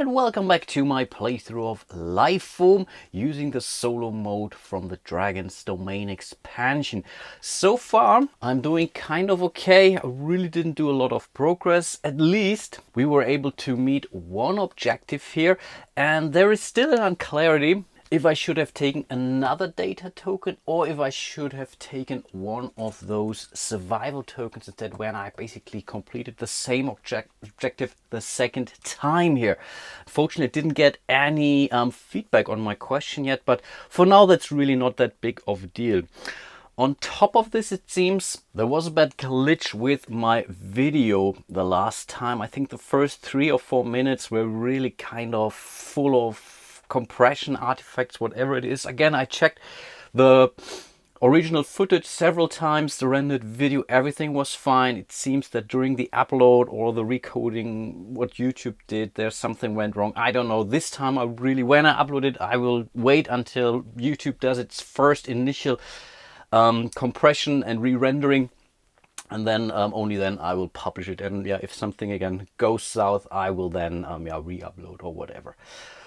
and welcome back to my playthrough of Lifeform using the solo mode from the Dragon's Domain expansion. So far I'm doing kind of okay. I really didn't do a lot of progress. At least we were able to meet one objective here, and there is still an unclarity if I should have taken another data token or if I should have taken one of those survival tokens instead, when I basically completed the same objective the second time here. Unfortunately, I didn't get any feedback on my question yet, but for now that's really not that big of a deal. On top of this, it seems there was a bad glitch with my video the last time. I think the first 3 or 4 minutes were really kind of full of compression artifacts, whatever it is. Again, I checked the original footage several times, the rendered video, everything was fine. It seems that during the upload or the recoding, what YouTube did, there's something went wrong. I don't know. This time I really, when I upload it, I will wait until YouTube does its first initial compression and re-rendering, and then only then I will publish it. And yeah, if something again goes south, I will then re-upload or whatever.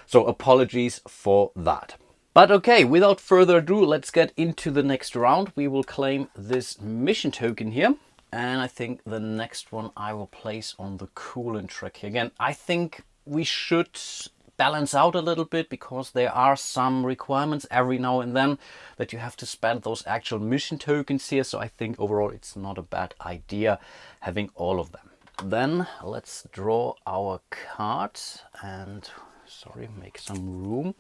So apologies for that. But okay, without further ado, let's get into the next round. We will claim this mission token here. And I think the next one I will place on the coolant track here. Again, I think we should balance out a little bit, because there are some requirements every now and then that you have to spend those actual mission tokens here. So I think overall it's not a bad idea having all of them. Then let's draw our card and make some room.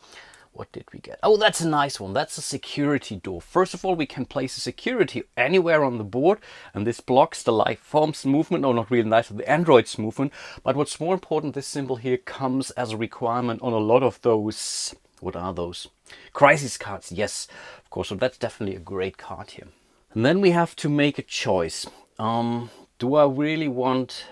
What did we get? Oh, that's a nice one. That's a security door. First of all, we can place a security anywhere on the board, and this blocks the Lifeform's movement. No, not really nice, the android's movement. But what's more important, this symbol here comes as a requirement on a lot of those, what are those? Crisis cards. Yes, of course. So that's definitely a great card here. And then we have to make a choice. Do I really want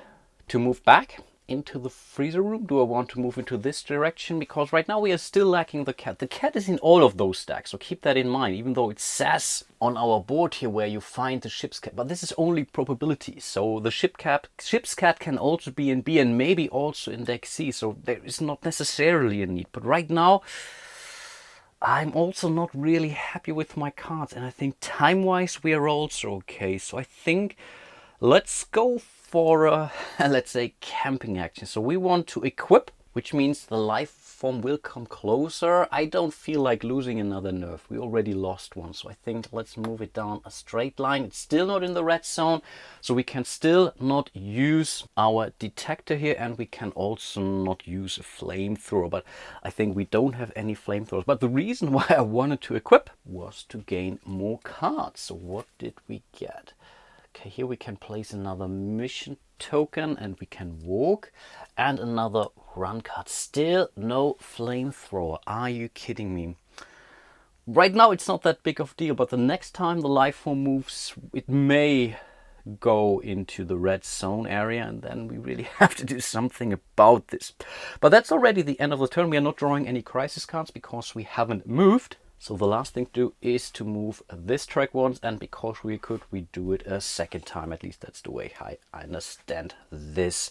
to move back into the freezer room? Do I want to move into this direction? Because right now we are still lacking the cat. The cat is in all of those stacks, so keep that in mind, even though it says on our board here where you find the ship's cat. But this is only probability. So the ship's cat can also be in B and maybe also in deck C. So there is not necessarily a need. But right now I'm also not really happy with my cards, and I think time-wise we are also okay. So I think let's go for a, let's say, camping action. So we want to equip, which means the Lifeform will come closer. I don't feel like losing another nerf. We already lost one. So I think let's move it down a straight line. It's still not in the red zone, so we can still not use our detector here, and we can also not use a flamethrower. But I think we don't have any flamethrowers. But the reason why I wanted to equip was to gain more cards. So what did we get? Okay, here we can place another mission token, and we can walk, and another run card. Still no flamethrower. Are you kidding me? Right now it's not that big of a deal, but the next time the Lifeform moves, it may go into the red zone area, and then we really have to do something about this. But that's already the end of the turn. We are not drawing any crisis cards because we haven't moved. So the last thing to do is to move this track once, and because we could, we do it a second time. At least that's the way I understand this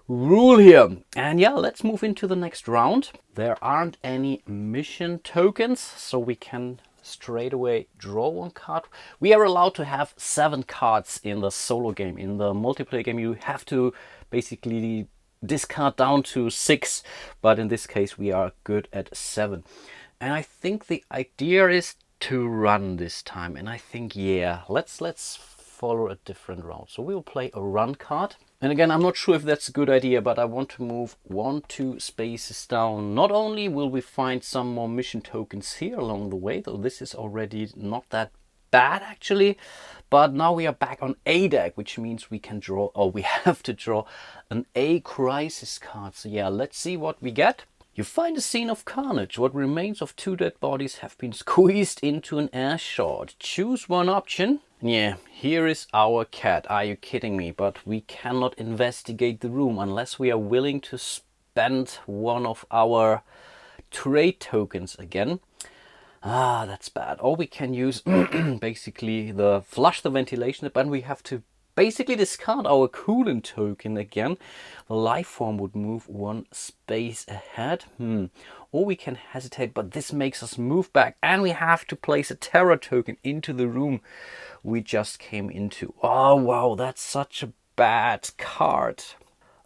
rule here. And yeah, let's move into the next round. There aren't any mission tokens, so we can straight away draw one card. We are allowed to have 7 cards in the solo game. In the multiplayer game, you have to basically discard down to 6, but in this case we are good at 7. And I think the idea is to run this time. And I think, yeah, let's follow a different route. So we will play a run card. And again, I'm not sure if that's a good idea, but I want to move 1-2 spaces down. Not only will we find some more mission tokens here along the way, though this is already not that bad actually, but now we are back on A deck, which means we can draw, or we have to draw an A crisis card. So yeah, let's see what we get. You find a scene of carnage. What remains of 2 dead bodies have been squeezed into an air shot. Choose one option. Yeah, here is our cat. Are you kidding me? But we cannot investigate the room unless we are willing to spend one of our trade tokens again. Ah, that's bad. Or we can use basically the flush the ventilation, but we have to basically discard our coolant token again. The Lifeform would move one space ahead. Or we can hesitate, but this makes us move back. And we have to place a Terra token into the room we just came into. Oh, wow, that's such a bad card.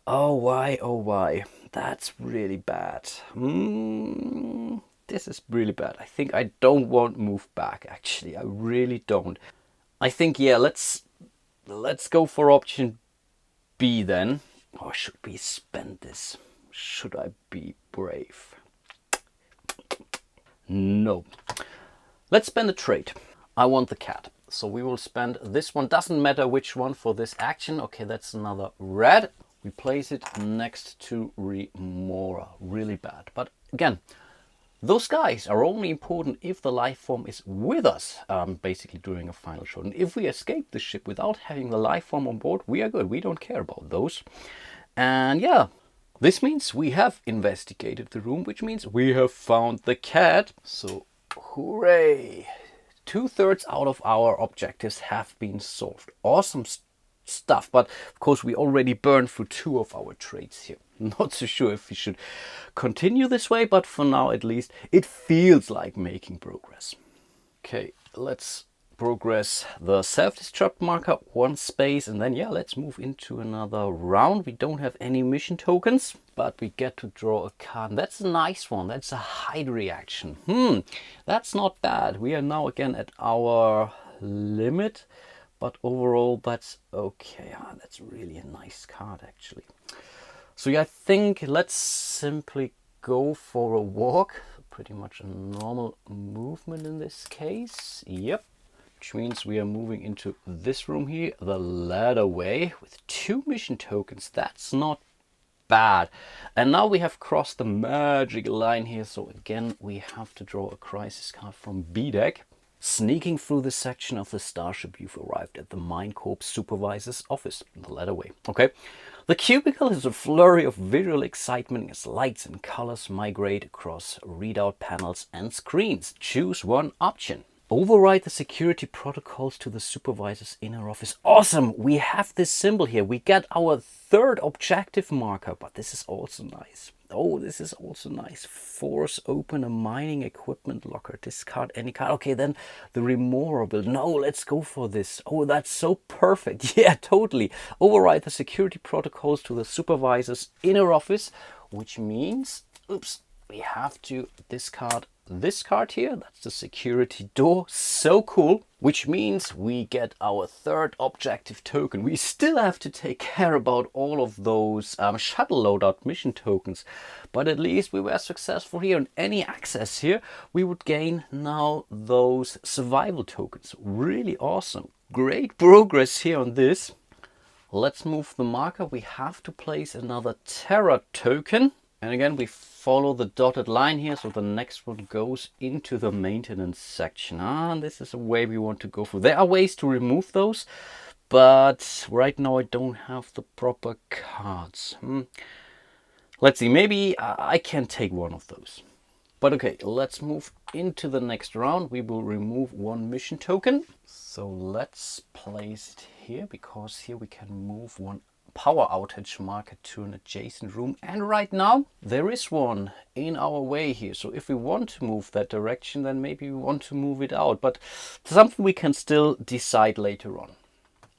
Oh, why? Oh, why? That's really bad. This is really bad. I think I don't want to move back, actually. I really don't. I think, yeah, let's go for option B then. Or should we spend this? Should I be brave? No. Let's spend a trade. I want the cat. So we will spend this one. Doesn't matter which one for this action. Okay, that's another red. We place it next to Remora. Really bad. But again, those guys are only important if the Lifeform is with us, basically during a final shot. And if we escape the ship without having the Lifeform on board, we are good. We don't care about those. And yeah, this means we have investigated the room, which means we have found the cat. So, hooray! 2/3 out of our objectives have been solved. Awesome stuff, but of course we already burned through 2 of our trades here. Not so sure if we should continue this way, but for now at least it feels like making progress. Okay, let's progress the self-destruct marker 1 space, and then yeah, let's move into another round. We don't have any mission tokens, but we get to draw a card. That's a nice one. That's a hide reaction. That's not bad. We are now again at our limit, but overall that's okay. That's really a nice card actually. So yeah, I think let's simply go for a walk. Pretty much a normal movement in this case. Yep. Which means we are moving into this room here, the ladder way, with 2 mission tokens. That's not bad. And now we have crossed the magic line here. So again, we have to draw a crisis card from B deck. Sneaking through the section of the starship, you've arrived at the Mine Corps supervisor's office, the ladder way. Okay. The cubicle is a flurry of visual excitement as lights and colors migrate across readout panels and screens. Choose one option. Override the security protocols to the supervisor's inner office. Awesome! We have this symbol here. We get our 3rd objective marker, but this is also nice. Oh, this is also nice. Force open a mining equipment locker. Discard any card. Okay, then the Remora build. No, let's go for this. Oh, that's so perfect. Yeah, totally. Override the security protocols to the supervisor's inner office, which means, oops, we have to discard this card here. That's the security door. So cool. Which means we get our 3rd objective token. We still have to take care about all of those shuttle loadout mission tokens, but at least we were successful here. And any access here, we would gain now those survival tokens. Really awesome. Great progress here on this. Let's move the marker. We have to place another Terra token. And again, we follow the dotted line here, so the next one goes into the maintenance section. And this is a way we want to go for. There are ways to remove those, but right now I don't have the proper cards. Let's see, maybe I can take one of those. But okay, let's move into the next round. We will remove 1 mission token. So let's place it here, because here we can move 1 power outage marker to an adjacent room, and right now there is one in our way here. So if we want to move that direction, then maybe we want to move it out, but something we can still decide later on.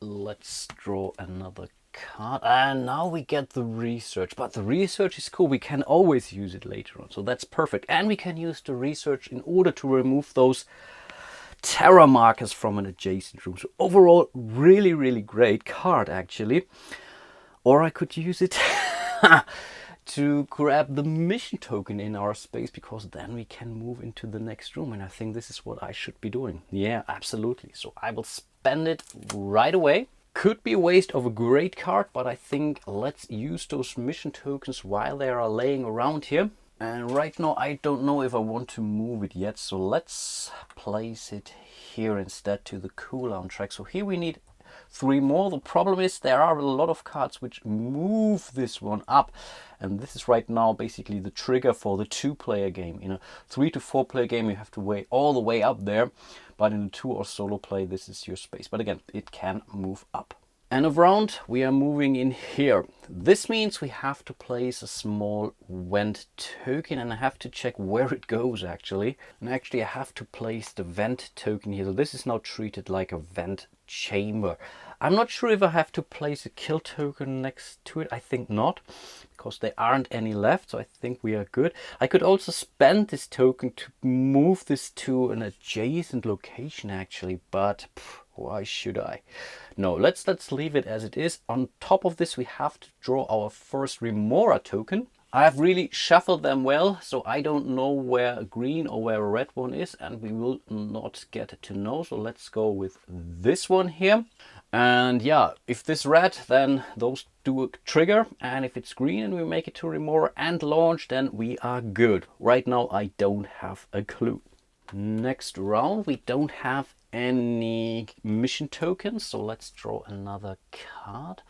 Let's draw another card, and now we get the research, but the research is cool. We can always use it later on, so that's perfect. And we can use the research in order to remove those Terra markers from an adjacent room. So overall, really great card actually. Or I could use it to grab the mission token in our space, because then we can move into the next room. And I think this is what I should be doing. Yeah, absolutely. So I will spend it right away. Could be a waste of a great card, but I think let's use those mission tokens while they are laying around here. And right now I don't know if I want to move it yet. So let's place it here instead to the cooldown track. So here we need 3 more. The problem is there are a lot of cards which move this one up, and this is right now basically the trigger for the 2-player game. In a 3 to 4 player game you have to wait all the way up there, but in a 2 or solo play this is your space. But again, it can move up. End of round, we are moving in here. This means we have to place a small vent token, and I have to check where it goes actually. And actually I have to place the vent token here. So this is now treated like a vent chamber. I'm not sure if I have to place a kill token next to it. I think not, because there aren't any left, so I think we are good. I could also spend this token to move this to an adjacent location actually, but why should I? No, let's leave it as it is. On top of this, we have to draw our first Remora token. I have really shuffled them well, so I don't know where a green or where a red one is, and we will not get to know. So let's go with this one here. And yeah, if this red, then those do a trigger, and if it's green and we make it to Remora and launch, then we are good. Right now, I don't have a clue. Next round, we don't have any mission tokens, so let's draw another card.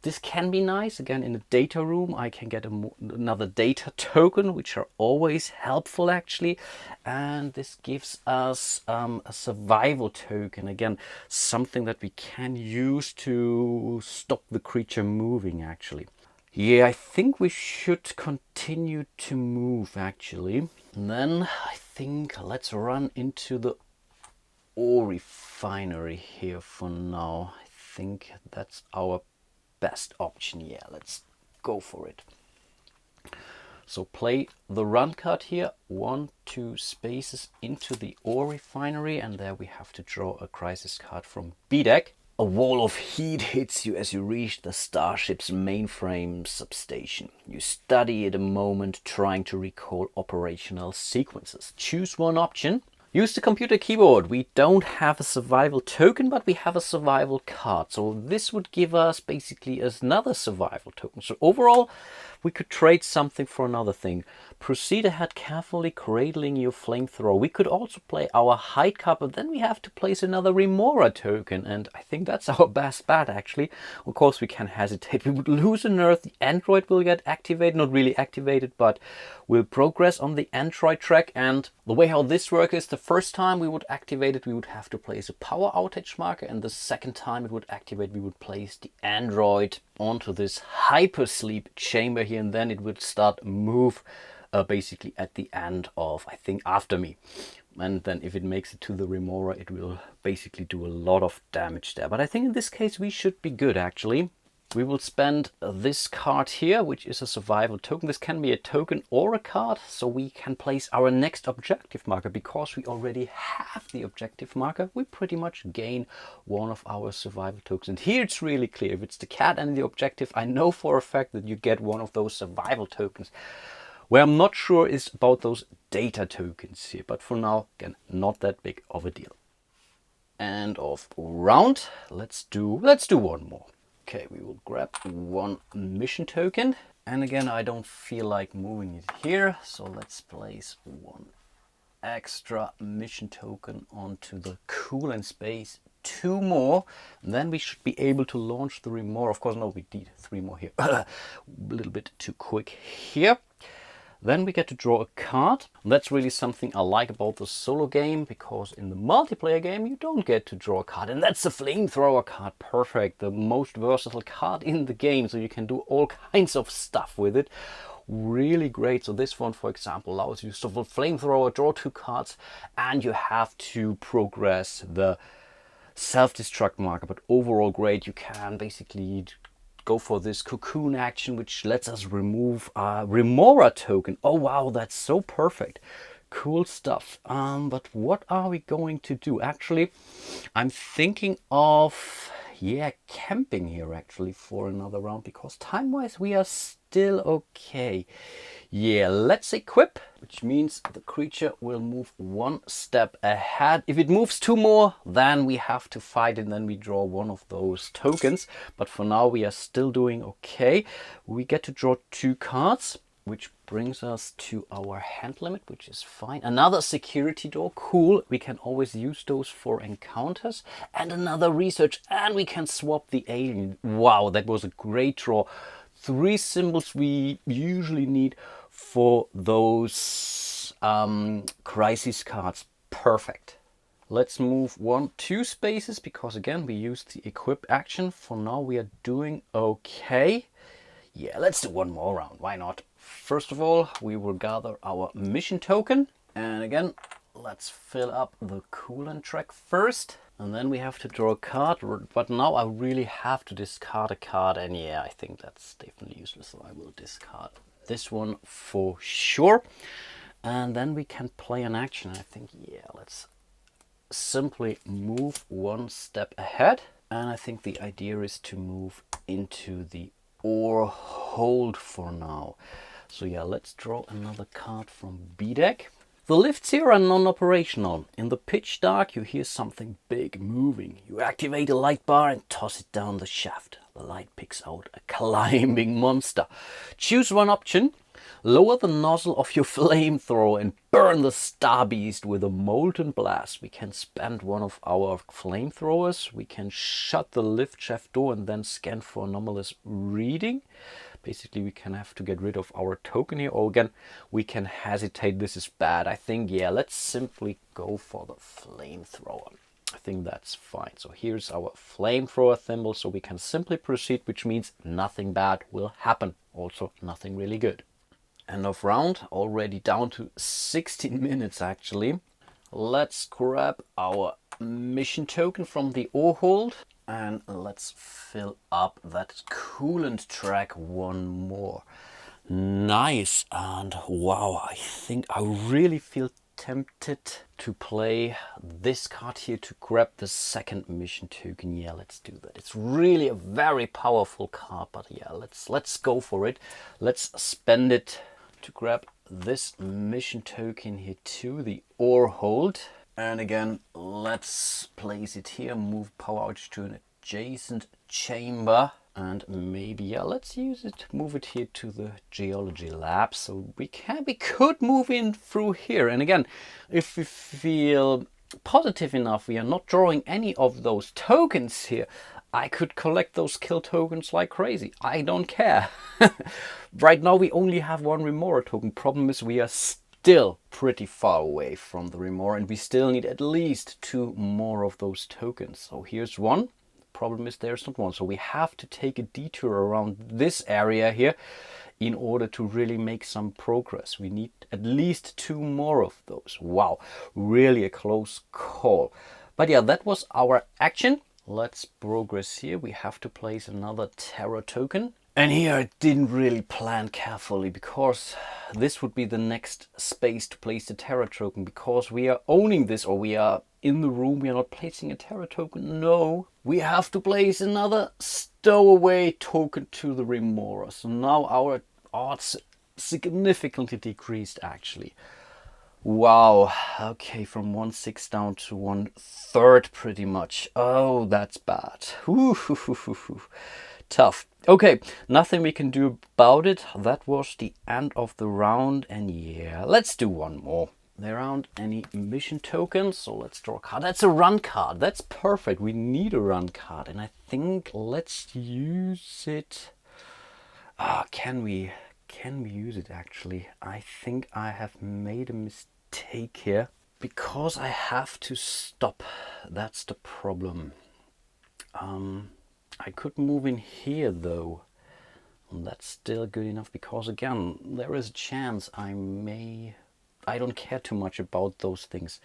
This can be nice. Again, in the data room, I can get another data token, which are always helpful actually. And this gives us a survival token. Again, something that we can use to stop the creature moving actually. Yeah, I think we should continue to move actually. And then I think let's run into the ore refinery here for now. I think that's our best option. Yeah, let's go for it. So play the run card here, 1, 2 spaces into the ore refinery, and there we have to draw a crisis card from B deck. A wall of heat hits you as you reach the starship's mainframe substation. You study it a moment, trying to recall operational sequences. Choose one option. Use the computer keyboard. We don't have a survival token, but we have a survival card. So this would give us basically another survival token. So overall, we could trade something for another thing. Proceed ahead carefully, cradling your flamethrower. We could also play our hide card, but then we have to place another Remora token. And I think that's our best bet, actually. Of course, we can hesitate. We would lose an Earth. The android will get activated. Not really activated, but will progress on the android track. And the way how this works is the first time we would activate it, we would have to place a power outage marker. And the second time it would activate, we would place the android onto this hypersleep chamber here. And then it would start move basically at the end of, I think, after me. And then if it makes it to the Remora, it will basically do a lot of damage there. But I think in this case, we should be good, actually. We will spend this card here, which is a survival token. This can be a token or a card, so we can place our next objective marker. Because we already have the objective marker, we pretty much gain one of our survival tokens. And here it's really clear. If it's the cat and the objective, I know for a fact that you get one of those survival tokens. Where I'm not sure is about those data tokens here, but for now, again, not that big of a deal. End of round. Let's do one more. Okay, we will grab one mission token. And again, I don't feel like moving it here, so let's place one extra mission token onto the coolant space. 2 more, and then we should be able to launch the Remora. Of course, no, we need 3 more here. A little bit too quick here. Then we get to draw a card. That's really something I like about the solo game, because in the multiplayer game you don't get to draw a card, and that's the flamethrower card. Perfect, the most versatile card in the game, so you can do all kinds of stuff with it. Really great. So this one, for example, allows you to shuffle flamethrower, draw 2 cards, and you have to progress the self-destruct marker. But overall great. You can basically go for this cocoon action, which lets us remove a Remora token. Oh wow, that's so perfect. Cool stuff. But what are we going to do? Actually, I'm thinking of, yeah, camping here actually for another round, because time-wise we are still okay. Yeah, let's equip, which means the creature will move 1 step ahead. If it moves 2 more, then we have to fight, and then we draw one of those tokens. But for now, we are still doing okay. We get to draw 2 cards, which brings us to our hand limit, which is fine. Another security door, cool. We can always use those for encounters. And another research, and we can swap the alien. Wow, that was a great draw. 3 symbols we usually need for those crisis cards. Perfect. Let's move 1, 2 spaces because again we used the equip action. For now we are doing okay. Yeah, let's do one more round. Why not? First of all, we will gather our mission token. And again, let's fill up the coolant track first. And then we have to draw a card. But now I really have to discard a card. And yeah, I think that's definitely useless. So I will discard this one for sure. And then we can play an action. I think, yeah, let's simply move 1 step ahead. And I think the idea is to move into the ore hold for now. So yeah, let's draw another card from B deck. The lifts here are non-operational. In the pitch dark you hear something big moving. You activate a light bar and toss it down the shaft. The light picks out a climbing monster. Choose one option. Lower the nozzle of your flamethrower and burn the star beast with a molten blast. We can spend one of our flamethrowers. We can shut the lift shaft door and then scan for anomalous reading. Basically, we can have to get rid of our token here. Or again, we can hesitate. This is bad. I think, yeah, let's simply go for the flamethrower. I think that's fine. So here's our flamethrower thimble. So we can simply proceed, which means nothing bad will happen. Also, nothing really good. End of round, already down to 16 minutes actually. Let's grab our mission token from the ore hold and let's fill up that coolant track one more. Nice. And wow, I think I really feel tempted to play this card here to grab the second mission token. Yeah, let's do that. It's really a very powerful card, but yeah, let's go for it. Let's spend it to grab this mission token here to the ore hold. And again, let's place it here, move power outage to an adjacent chamber. And maybe, yeah, let's use it, move it here to the geology lab. So we could move in through here. And again, if we feel positive enough, we are not drawing any of those tokens here, I could collect those kill tokens like crazy. I don't care. Right now we only have 1 Remora token. Problem is we are still pretty far away from the Remora and we still need at least 2 more of those tokens. So here's 1. Problem is there's not 1. So we have to take a detour around this area here in order to really make some progress. We need at least 2 more of those. Wow, really a close call. But yeah, that was our action. Let's progress here. We have to place another Terra token. And here I didn't really plan carefully because this would be the next space to place the Terra token, because we are owning this, or we are in the room, we are not placing a Terra token. No, we have to place another stowaway token to the Remora. So now our odds significantly decreased actually. Wow, okay, from 1/6 down to 1/3 pretty much. Oh, that's bad. Tough. Okay, nothing we can do about it. That was the end of the round, and yeah, let's do one more. There aren't any mission tokens, so let's draw a card. That's a run card. That's perfect. We need a run card, and I think let's use it. Can we use it actually? I think I have made a mistake here because I have to stop. That's the problem. I could move in here though. And that's still good enough because again, there is a chance I don't care too much about those things.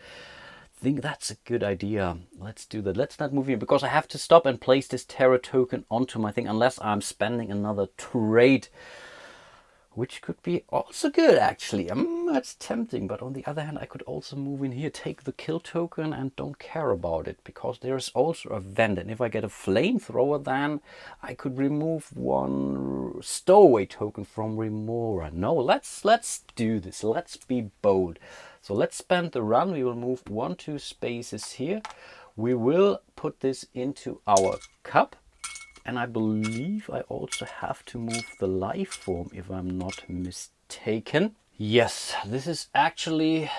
I think that's a good idea. Let's do that. Let's not move here because I have to stop and place this Terra token onto my thing unless I'm spending another trade, which could be also good actually. That's tempting, but on the other hand, I could also move in here, take the kill token and don't care about it because there's also a vent. And if I get a flamethrower, then I could remove 1 stowaway token from Remora. No, let's do this. Let's be bold. So let's spend the run. We will move 1, 2 spaces here. We will put this into our cup. And I believe I also have to move the Lifeform if I'm not mistaken. Yes, this is actually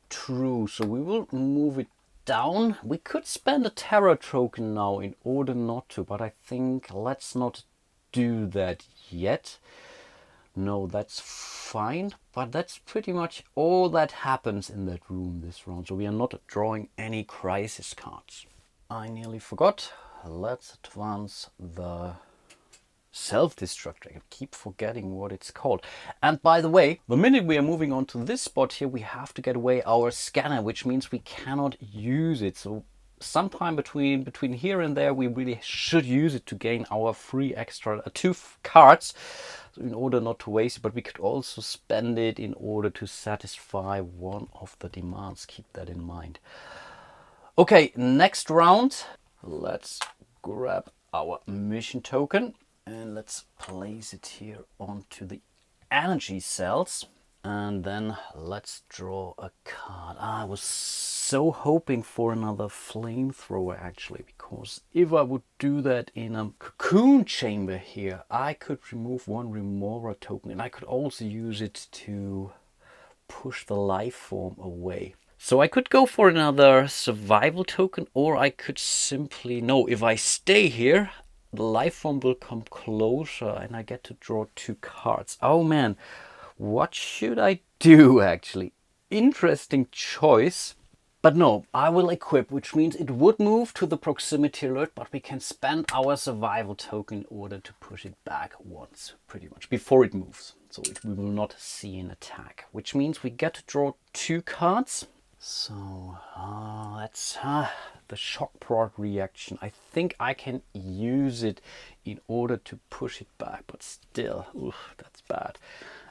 true. So we will move it down. We could spend a Terra token now in order not to, but I think let's not do that yet. No, that's fine, but that's pretty much all that happens in that room this round. So we are not drawing any crisis cards. I nearly forgot. Let's advance the self-destruct. I keep forgetting what it's called. And by the way, the minute we are moving on to this spot here, we have to get away our scanner, which means we cannot use it. So sometime between here and there, we really should use it to gain our free extra 2 cards in order not to waste it. But we could also spend it in order to satisfy one of the demands. Keep that in mind. Okay, next round. Let's grab our mission token and let's place it here onto the energy cells. And then let's draw a card. I was so hoping for another flamethrower actually, because if I would do that in a cocoon chamber here, I could remove 1 remora token and I could also use it to push the life form away. So I could go for another survival token, or I could simply, no, if I stay here, the life form will come closer and I get to draw 2 cards. Oh man, what should I do actually? Interesting choice. But no, I will equip, which means it would move to the proximity alert, but we can spend our survival token in order to push it back once, pretty much, before it moves. So we will not see an attack, which means we get to draw 2 cards. So that's the shock prod reaction. I think I can use it in order to push it back, but still, oof, that's bad.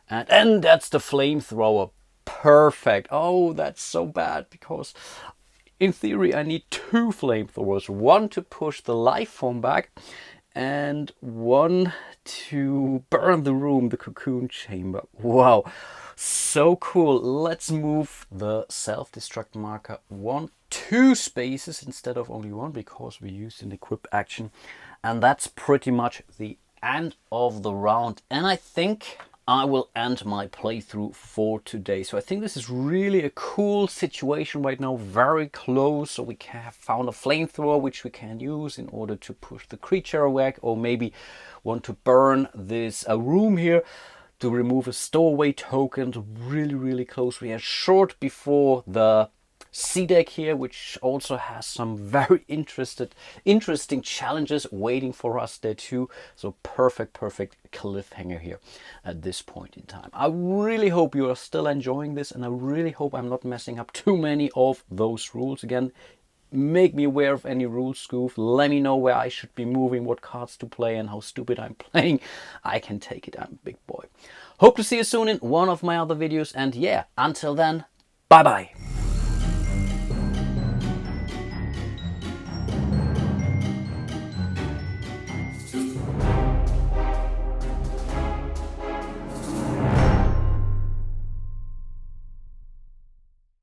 And that's the flamethrower. Perfect. Oh, that's so bad, because in theory I need 2 flamethrowers. 1 to push the life form back and 1 to burn the room, the cocoon chamber. Wow, so cool. Let's move the self-destruct marker 2 spaces instead of only 1, because we used an equip action. And that's pretty much the end of the round. And I think I will end my playthrough for today. So I think this is really a cool situation right now, very close. So we have found a flamethrower which we can use in order to push the creature away, or maybe want to burn this room here to remove a stowaway token. Really close. We are short before the C deck here, which also has some very interesting challenges waiting for us there too. So perfect cliffhanger here at this point in time. I really hope you are still enjoying this, and I really hope I'm not messing up too many of those rules. Again, make me aware of any rule spoof. Let me know where I should be moving, what cards to play, and how stupid I'm playing. I can take it. I'm a big boy. Hope to see you soon in one of my other videos, and yeah, until then, bye bye.